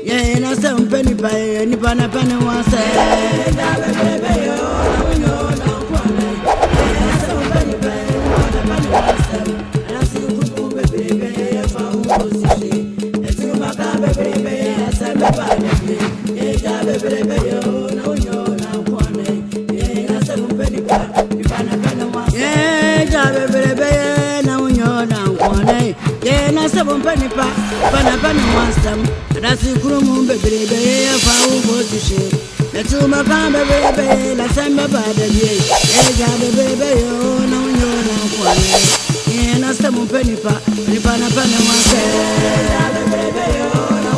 Yeah, and Asem Mpenipa, Nipa na Penny was Asem Mpenipa, Panapana wants them, and I see Kurum, baby, if I will go to shit. The two Macamba, baby, la Samba Bada, baby, oh, no, you're not one. And Asem Mpenipa, Panapana wants them, baby, oh, no,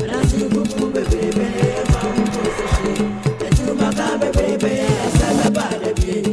and I see Kurum, baby, if I will go to shit. The two Macamba, baby, Samba Bada, baby.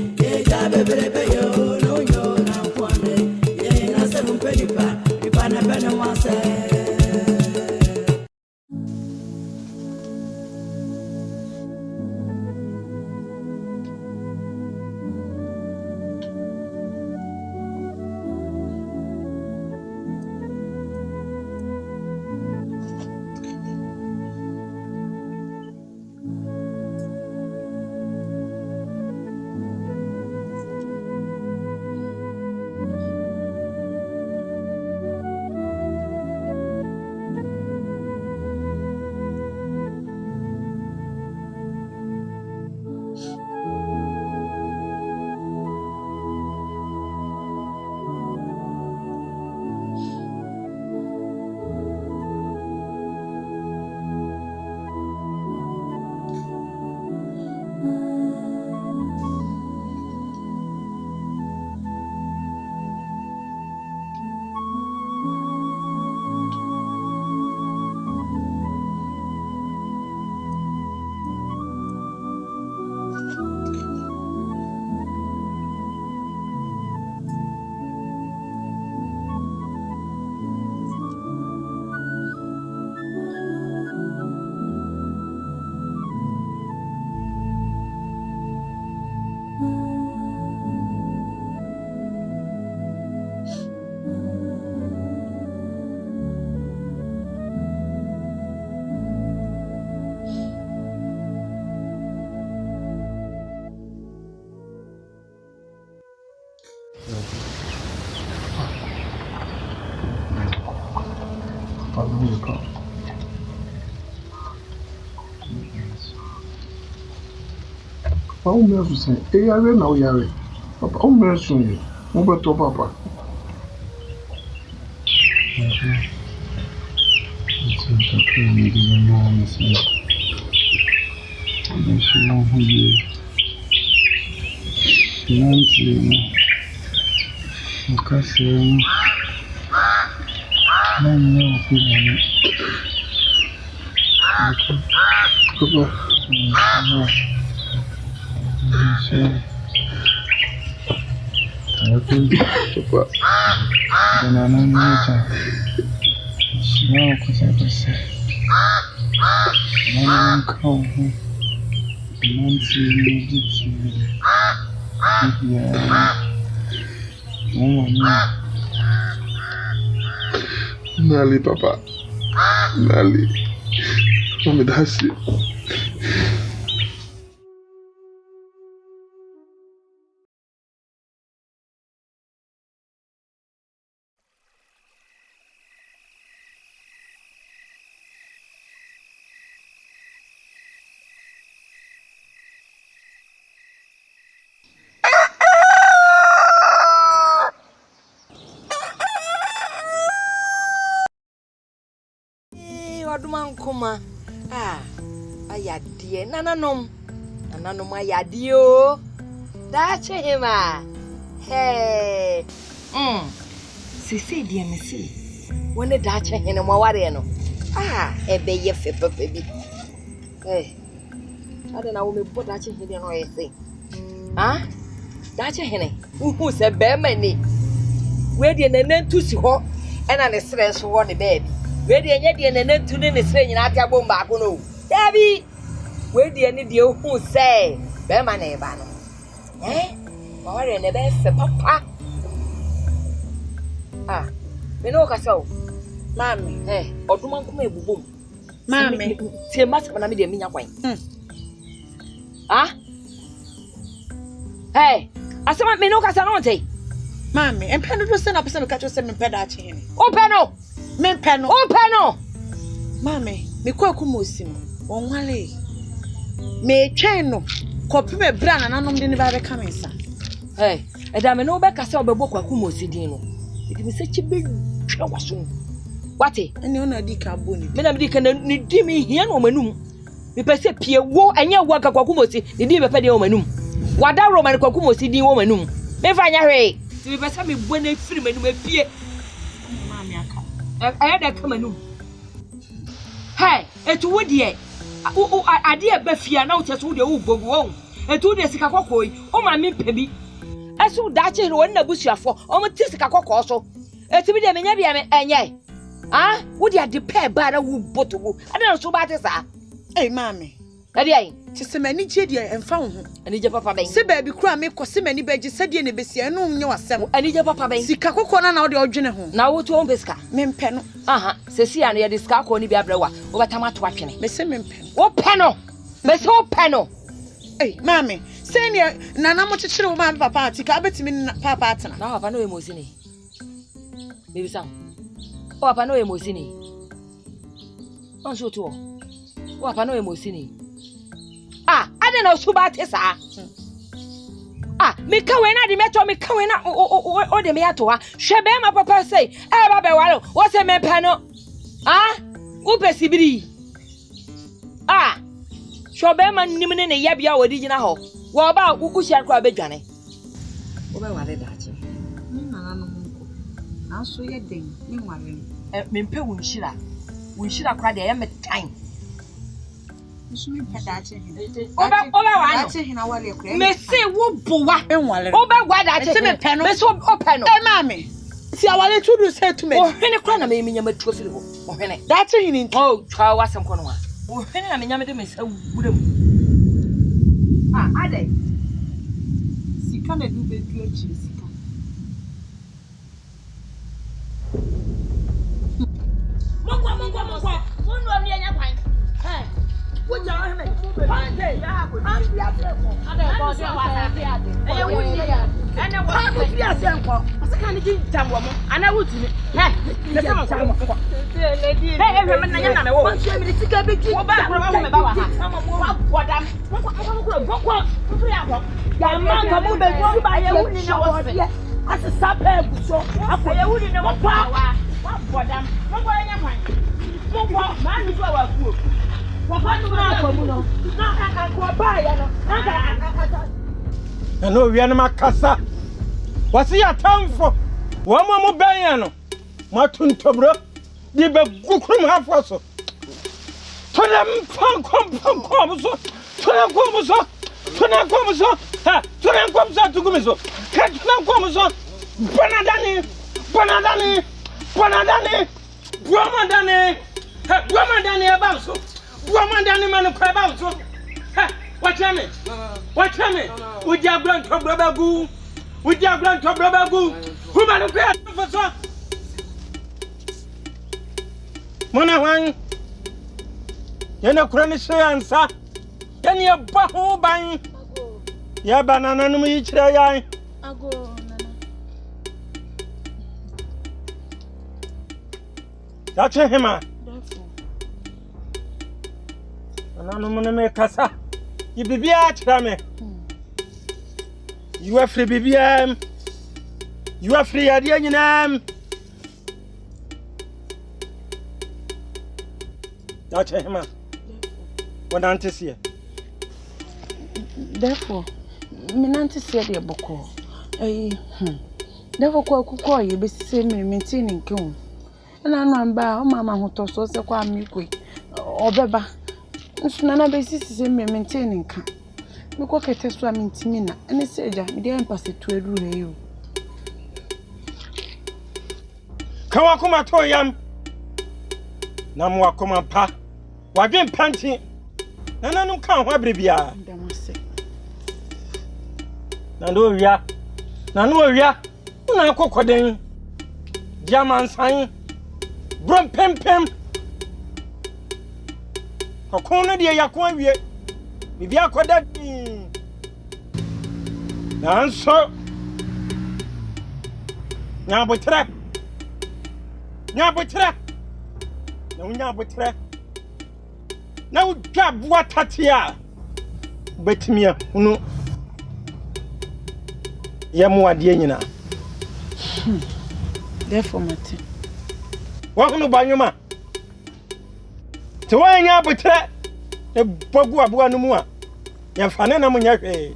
How many say, "Hey, I know Yari." Papa, how many say, "Over to Papa." Nali, Papa. Nali. Mami, that's it. Kuma ayadie nananom ayadio dache hima hey sisi die mesi wone dache hene mo ware no ebe ye fe papa bi Aden na wo me bo dache hene no yesi dache hene uhu se be mani we die nanantu si ho ena ne sere so ho ne baby we dey nya dey nanantu ne sere nyina ati abom ba ko no dabi we dey ne dey hu say be ma na e ba no ma ware ne be fe papa Me no kasa o. Mami. Oduma nkoma ebubom. Mami. Tie masa na me de minya kwan. Ah? Asema me no kasa no nte. Mami, empeno do se na pese me ka cho se me peda ache hene. Openo. Me peno. Openo. Mami, me kwa kumosi no. Onwale. Me twen no. Kopi me bra na nanom de ne ba be ka mensa. Eda me no be kasa obebo kwa kumosi din no. Edi me se chibe twa waso. Wate? Ene ona di ka boni. Me na me di ka ni di me hia no manum. Me pese pie wo enye wo ka kwa kumosi, ni di me pede wo manum. Wada roman kwa kumosi din wo manum. Me fa nya hwe. Ti me pese me bo na firi manum apie. Mami aka. Aya da ka manum. Etu wo de ade e ba fia na wo cheso de wo gbogu wo. Etu de sika kokoi, o ma me pebi. Esu da che no na busuafo, o mo ti sika kokko so. Etu bi de menya bia me enye. Wo de ade pe ba na wo botogo. Ade na so ba te sa. Mami. Ade ai. Ti se mani je de emfa wo ho. Ani je papa ben. Se ba bi kura me ko se mani ba je sadie ne besia enu nye wasem. Ani je papa ben. Sika kokko na wo de odwene ho. Na wo to on beska. Me mpe no. Se si anu ye de sika ko ni bia brewa. Wo beta ma to atwene. Me se me mpe. Wo pe no. Me se wo pe no. Mami, say ne nana mo chechire wo ma papa atika abetimi papa atena. Na papa no emosi ni. Me bi sam. O papa no emosi ni. On so to. O papa no emosi ni. Aden na Suban te sa. Me ka we na de meto me ka we na o de me ato ha. Hwe be ma papa say, ba be waro. Wo se me pa no. Wo pesibiri. Shobe man nimne ne yabia wodi gina ho. Wo ba ukuhia kwa bedwane. Wo ba ware dache. Nana no nko. Na so ye den, ni ware. Me mpe wunhira. Wunhira kwa de ya metan. Nsume pedache hene. Oba wa no. Dache hene wale kure. Me say wo bowa. Enwale. Oba gwa dache. Se me peno. Me so openo. Mami. Si awale tudu say to me. O hene kwa na me nyama tuo firi ho. O hene. Dache hene. Oh, twa wasem kono a. O hene na me nyama de me sa wudam. Aden. Sika na du be du achi sika. Mongwa. Wonu ami anya kwan. Wuja wa heme. Pante ya hapo. Ambi afeko. Ade ko se wa ta fi ade. Eye wuji ya. Ene wo ko fi asenko. Asaka ni ji jamwo mo. Ana wutini. Le se mo ko. Hwe me na nya na me wo. Wonche mi sika be ji. Wo ba kro wa me ba wa ha. Wa bodam. Bokwa. Furi abo. Ya ma ka mu be ju ba ye wuni na wo se. Asisa pa ebuso. Apo ye wuni na wo pa wa. Wa bodam. Mo ko nya kwan. Mo ko ma ni so wa ku. And no, we are not Cassa. What's your tongue for? One more Bayano. Martin Tobro, the Bukum half also. To them, to Gumiso. Catch them, Comiso. Bramadani about so. Bramadani man about so. Watch me. With your grand to Brabagu. With your grand to Brabagu. Who man for so? Mona wang. You're not chronic answer. Then you're baho bang. Ya banana no me try. Ago That's him. Nano mo me kasa. You bibia try me. You are free BBM. You are free idea nyinam. That's him. What auntie see? Therefore, me nanti see the boko. Therefore kwa ye be say me maintaining kin. Na no amba o mama ho to so se kwa mi koi. Obeba. Nsunana be sisi me maintaining kan. Me ko kete so amintimi na. Ene seja me dey empase to edu he yo. Kawa kuma to yam. Na mo akoma pa. Wadwen panti. Na nanu kan ho abrebia. Ndamase. Na no wia. Na no wia. Una kokoden. Diamond sign. Brum pem. Kokona dia yakwa wie. Bibi akoda. Nanso. Nyabotre. Na unyabotre. Na udwa bua tatia. Betimia unu. Yemu adie nyina. Therefore mate. Wa hunu banyuma. Te wa nyabotre. E bogu abua no mu a. Ya fane na munya hwe.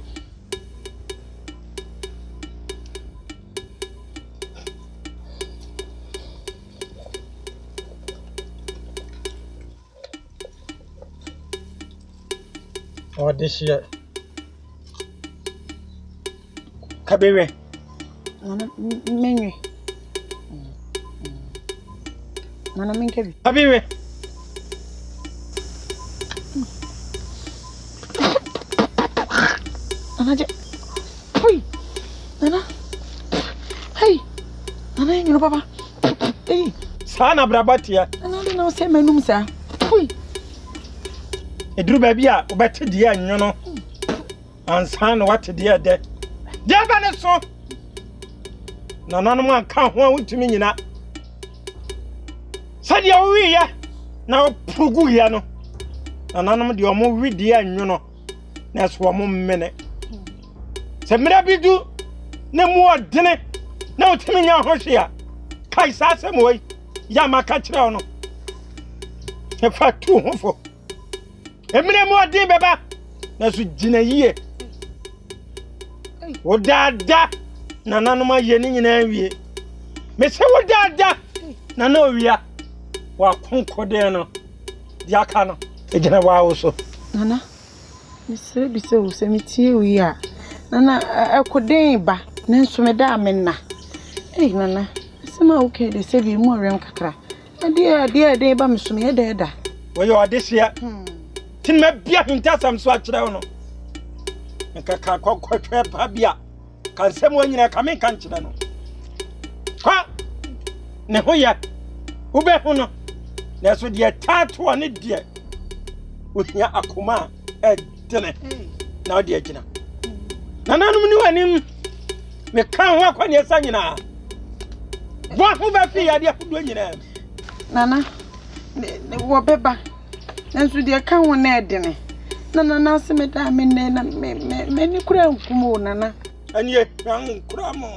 Oh, this year. Kabewe. Menwe. Nana minkebi. Kabewe. Nana. Oi. Nana. Hey. Nana, you know papa. Hey. Sana brabatia. Nana, no say menum sa. Oi. Edru baby a obete die anwono ansan no wate die de dia ba ne so na nanom anka ho a wutumi nyina sadia wi ya na pugu ya no na nanom de omo wi die anwono na so omo mmene se mira bidu ne mu odene na wutumi nya ho hwe a kai sa se moyi ya maka kire no e fa tu ho fo Emine mo adin beba na so gina yie. Wo dada na nanoma ye ni nyina wie. Me se wo dada na na owia. Wa konkode no. Di aka no. E gina wa wo so. Nana. Me se bi se wo se me tie wi a. Nana ekoden ba na nso me da amena. Nana. Se ma okay de se bi mo rem kakra. Ade ba me so me da. Wo yo adesia. Tin me bia hinta sam so akire wo no. Nkaka kokotwe pa bia. Kan sem wo nyina ka me kan kire no. Kwa ne ho ya. Wo be ho no. Na so de tato ne de. Wo hia akoma e dene. Na wo de agina. Nananum ni wanim. Me kan ho akwa ne esa nyina. Wo ho ba fi ya de afudo nyina. Nana. Wo beba. Nanso de ka ho na edene. Nana se me da me ne na me ni kura nkumo nana. Anie yan kura mo.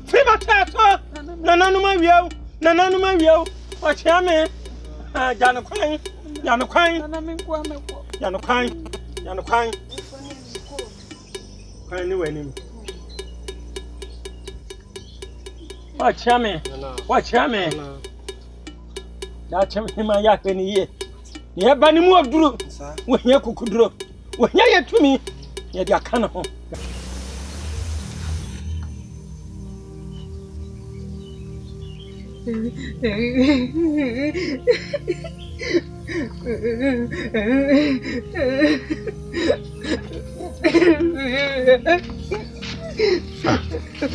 Fi ba tato. Nananum awiaw. Nananum awiaw. O chia me. Janu kwan. Nana me kwa me ko. Janu kwan. Kwan ni wanim. O chia me. Da chem hima ya kwani ye. Ye bani mu oduru. Wo hia kukuduro. Wo hia yetumi. Ye dia kana ho.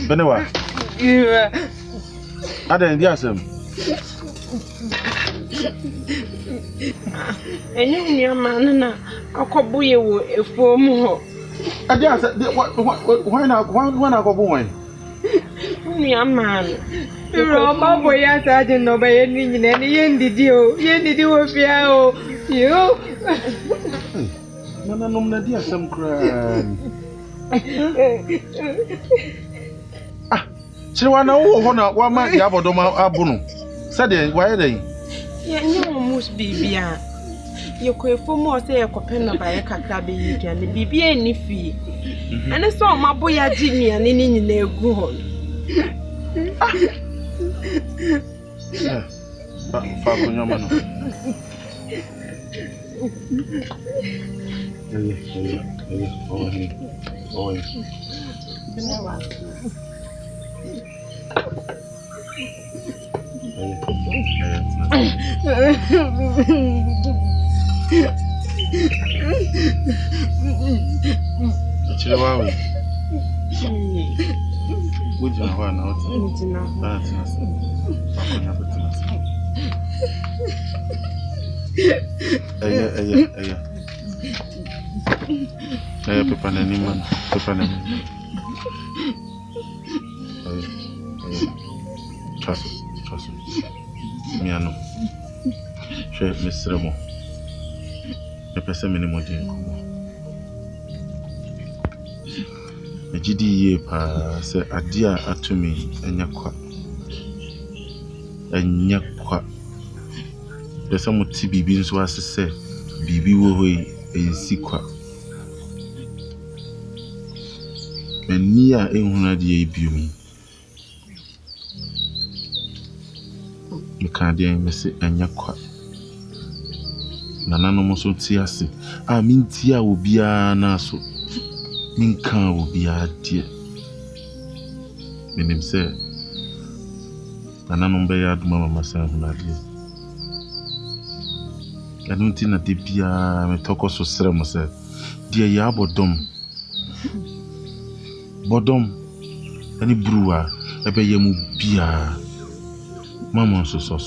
Benewa. Aden di Asem. Enye ni amana na akobuye wo efom ho. Ade Asem, why na akobu wan? Ni amana. Iro ma boya sa je no ba ye ni nyina ni ye ndidi wo fia o. Yo. Nana nom na di Asem kra. Chirwa na wo ho na wa ma ya Bodom abunu. Sade wa ye den. Nye mo mus bibia. Ye ko efom o se ye kopen no ba ye kakra be yi duane bibia ni fi. Ene so o ma boya ji nuane ni nyina egu ho. Fa ko nyama no. Would you know what now? That's Papa Nanny man, Papa Nanny. Trust me, I know. Share Miss Remo. The person minimum. A GDA say a dear to me and yakwa. There's some TB beans was to say, BB way in secret. And near a 100 year beauty. You can't miss it and yakwa. Nana no so tiasi. I mean, tia will be a naso. Minka will be a dear. Menim say, Nana no be a mama myself. I don't think that they be a talk so strong. Say, dear ya Bodom, any brewer, a be yamu beer. Mamma so.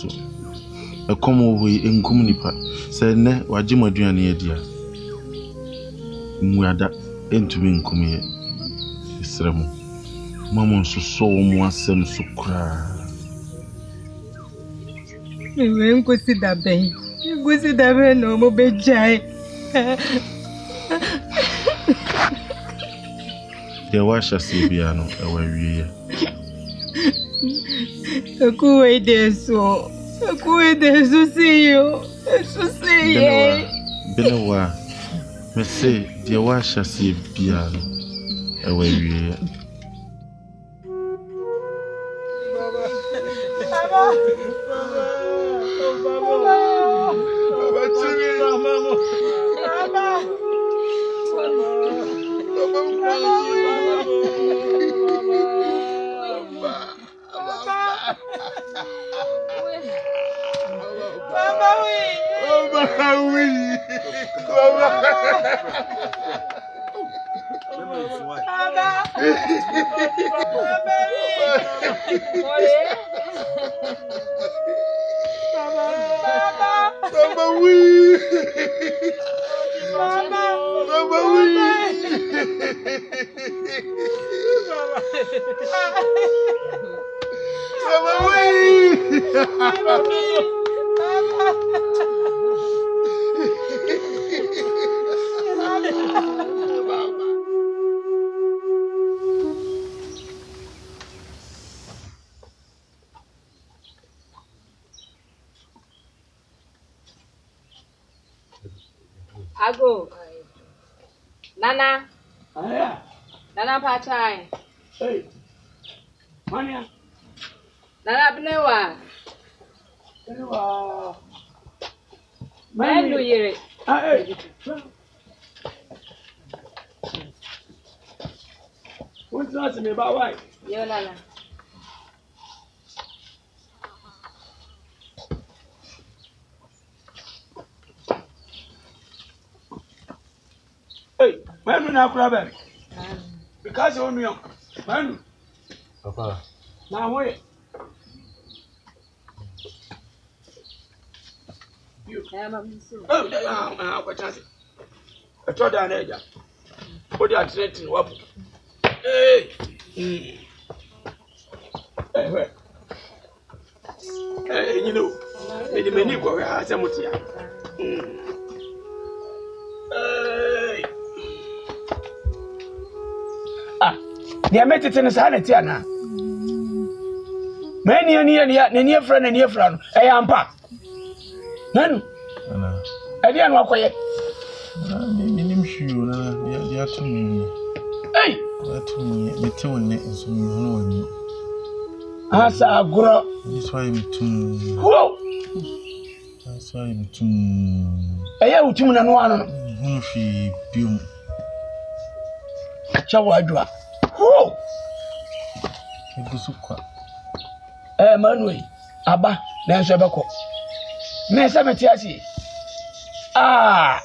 A come away in Communipa, say, ne, wajima duani dear. Muada into me in Comia. Sremo. Mamma so more sem so cry. You go see that bay. You go see that way no more bedide. The washer see piano away. A cool way there so. A cool way there so see you. So see you. Benawa. Me say the washer see piano away. Ago. Nana. Nana Pachai. Hey. Mania. Nana Bnewa. Bnewa. Manu yere. Hey. What's asking me about why? Yo Nana. Hey, Manu na kura because you own me. Manu. Papa. Now wait. You. Oh, what chance? I told her Naja. What you are threatening? What? Hey. Hey, wait. Hey, you know, the many go Asem Mpenipa. Hey. They are met in sanity. Many near friend and near friend. Hey, I'm back. None. I didn't walk quiet. Minim shoe, they are to me. Hey, to me, the two next to me. As I grow, that's why I'm too. whoa, That's why I'm too. I have 2 and 1. Dufie, Bill. Chawadra. Whoa, Emmanuel, Abba, then Shabako. Nessa Matiasi. Ah,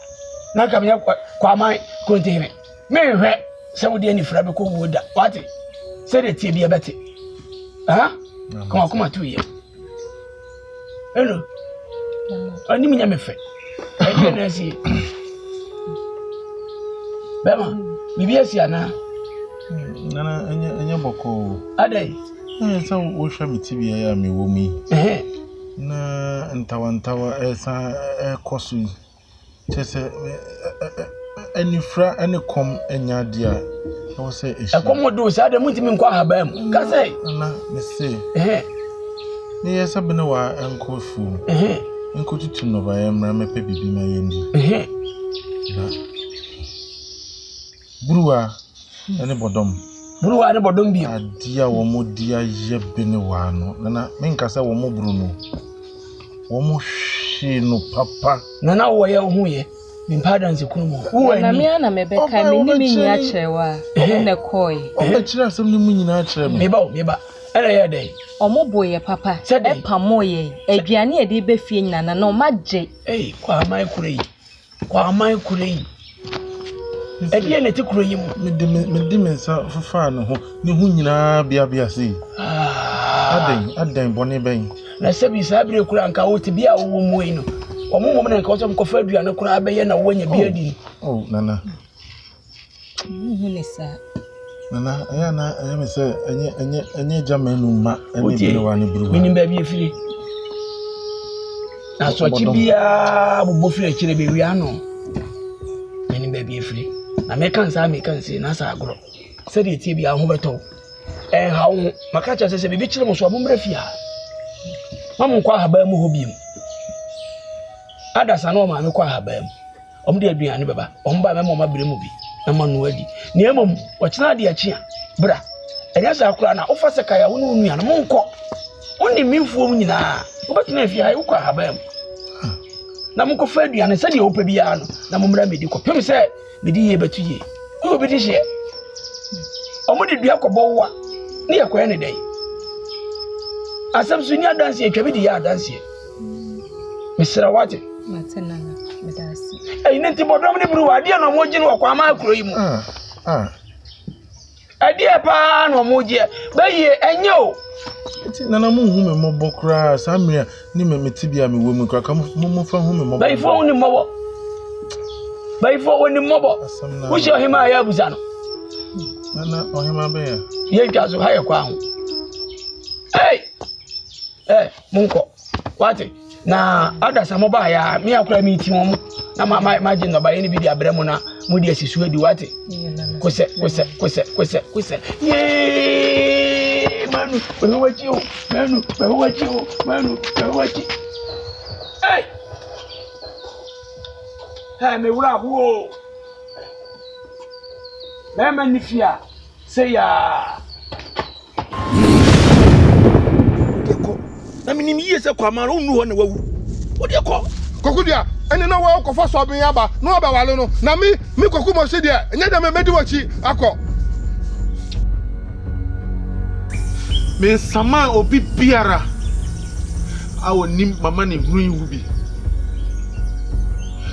Nakamia Quamai container. May have some of the any Frabico wood. What? Said it to be a betty. Come on, 2 years. Hello. I need me, I'm a friend. I didn't see. Bema, maybe I see Anna. Nana, and your boko. Aden. Some wash me TV, I am a woman. Na and Tawantawa as a cosu. Just any fra and a com and your dear. I will say, a commodore, I don't want him in Quahabam. Can say, Miss say, yes, I've been a while and call fool. And could you tune over? I am Rammy Baby, my Indy. Brewer and a Bodom. Brewer and a Bodom be a dear woman, dear Yeb been a while. Nana, Mincasa, woman Bruno. Woman, she no papa. Nana, why are you? Pardon the Kumo. Who are Namiana Mebecca, meaning Yachewa, and a coy. Oh, some meaning natural. Meba, a day. Or more boy, papa, said a pamoye, a giania de Befina, and no magic. Eh, qua my cray. Qua my cray. A dear to cream, Medimins for fun, Nuhuna Biabiasi. Aden, Bonnie Bang. Na sebi sabri kura nka wote bia wo mu yi no omo mo na nka so mko fadua na kura abeye na wonya bia di oh nana hunisa nana aya na aya me se enye jamanu ma ene bi wa ne buru minim ba bia firi na so chi bia bobo firi akire be wi ano minim ba bia firi na me kan se na sa agro se de tie bia ho beto ha wo maka cha se bibi kire mo so abomra fia Mamu kwa habamu hobim. Adasa no ma me kwa habamu. Omde aduane baba. Omba me mama bremu bi. Na manu adi. Ne emom, ochina de achi a. Bra. Enya sa akura na ofa seka ya wonu nua na monko. Oni mimfuo mu nyina. Obatina afia ai kwa habamu. Na monko fa aduane se de opa bia no. Na momra medi ko. Pem se medi ye betuye. Wo bi di hye. Omde dua kobọ wa. Ne yakwa ne dai. Asem sunya dance etwa di ya dance. Misra wate. Matena me dance. Eh nti bodom ne buru ade na mo gine wakwa ma akuro yi mu. Ade pa na mo gye. Baye enye o. Nti nana mo hu me mobo kra samia ni me metibia me wo mu kra ka mo fa hu me mobo. Baye fo ni mobo. Baye fo woni mobo. Wo shi ohima ya buza no. Nana ohima be ya. Ye twazo ha ye kwa ho. Hey! Munko. Wate? Na adasa mo ba ya me akura mi ti mo na ma je no ba ye ni bi di abremu na mo di asisu adi wate. Kose. Ye! Manu, we wachi o. Manu. Hey! Hey, me wura bu o. Me manifia. Say ya. I mean, years a quamar, no one will. What do you call? Cocudia, and no one for sobbing about no about Walono. Now me Cocumo said, and yet I'm a mediwachi. I call me Sama or be Piara. I will name my money green ruby.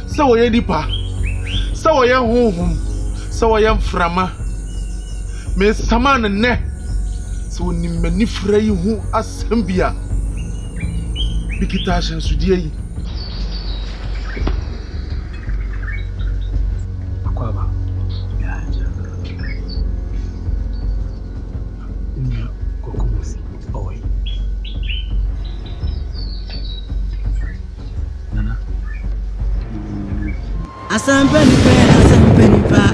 So I am Dipa. So I am home. So I am Frama. Me Saman and Ne. So many frey who Asembia. Bikitash and Sudie. Aquaba. Cocomusi. Oi. Nana. Asem Mpenipa.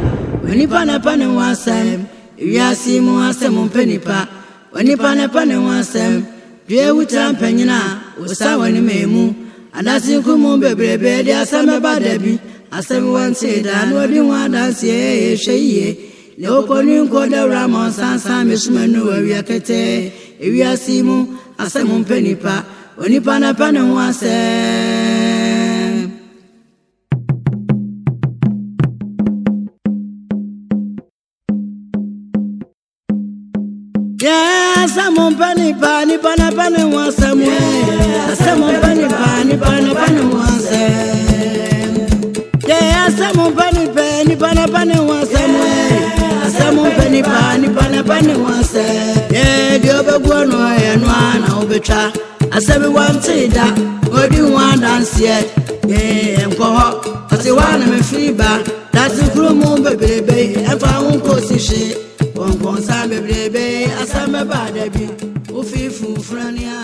When you pan upon one sam, you are seeing Asem Mpenipa. When you pan upon one sam. Dear with Penina, was sour in Memu, and as you come on, baby, there are some about Debbie. As everyone said, I know you want us, ye, she, no calling quarter Ramon, San Miss Manu, we are Kate, if you are Simu, Asem Mpenipa, when you pan upon one sam. Asem Mpenipa, ni pana one somewhere. Asem Mpenipa, ni pana one sem. Yeah, Asem Mpenipa, ni pana one somewhere. Asem Mpenipa, ni pana one sem. Yeah, the other one, betra asemi wantida odi wan dance enko ati wan me fiba that's krumu bebrebe efa unko sishe won kon sa bebrebe asame ba da bi ofifu frania